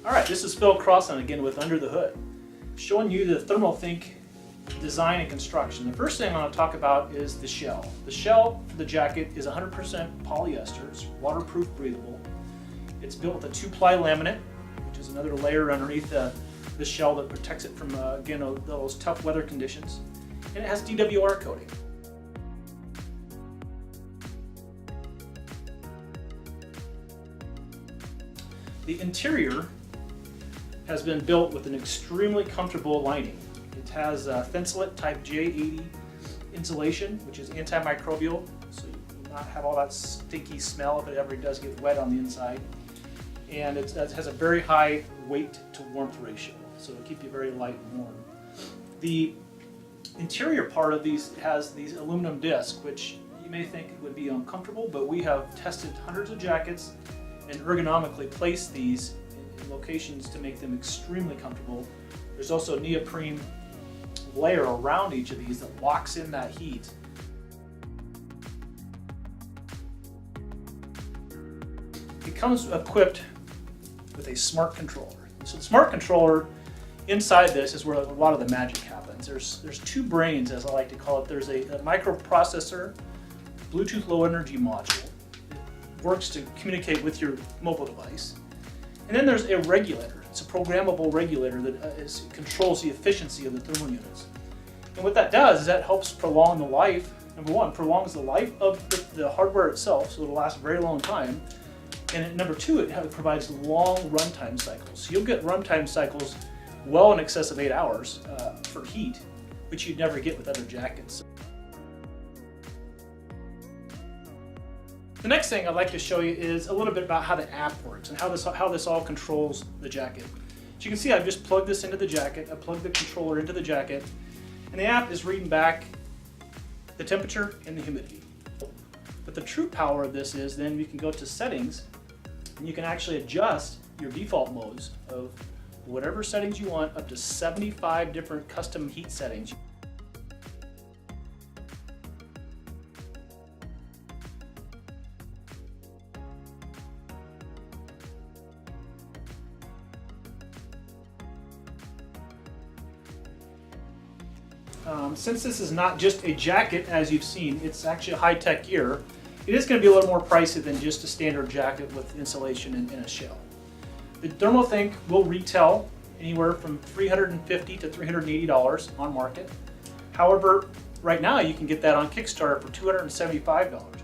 Alright, this is Phil Crossan again with Under the Hood, showing you the ThermoThink design and construction. The first thing I want to talk about is the shell. The shell for the jacket is 100% polyester. It's waterproof, breathable. It's built with a 2-ply laminate, which is another layer underneath the shell that protects it from, again, those tough weather conditions. And it has DWR coating. The interior has been built with an extremely comfortable lining. It has Thensolate type J80 insulation, which is antimicrobial, so you will not have all that stinky smell if it ever does get wet on the inside. And it has a very high weight to warmth ratio, so it'll keep you very light and warm. The interior part of these has these aluminum discs, which you may think would be uncomfortable, but we have tested hundreds of jackets and ergonomically placed these in locations to make them extremely comfortable. There's also a neoprene layer around each of these that locks in that heat. It comes equipped with a smart controller. So the smart controller inside this is where a lot of the magic happens. There's two brains, as I like to call it. There's a microprocessor, Bluetooth low energy module. It works to communicate with your mobile device. And then there's a regulator. It's a programmable regulator that controls the efficiency of the thermal units. And what that does is that helps prolong the life. Number one, prolongs the life of the hardware itself, so it'll last a very long time. And number two, it provides long runtime cycles. So you'll get runtime cycles well in excess of 8 hours for heat, which you'd never get with other jackets. The next thing I'd like to show you is a little bit about how the app works and how this all controls the jacket. As you can see, I've just plugged this into the jacket. I plugged the controller into the jacket, and the app is reading back the temperature and the humidity. But the true power of this is then you can go to settings, and you can actually adjust your default modes of whatever settings you want, up to 75 different custom heat settings. Since this is not just a jacket, as you've seen, it's actually a high-tech gear, it is going to be a little more pricey than just a standard jacket with insulation and a shell. The ThermoThink will retail anywhere from $350 to $380 on market. However, right now you can get that on Kickstarter for $275.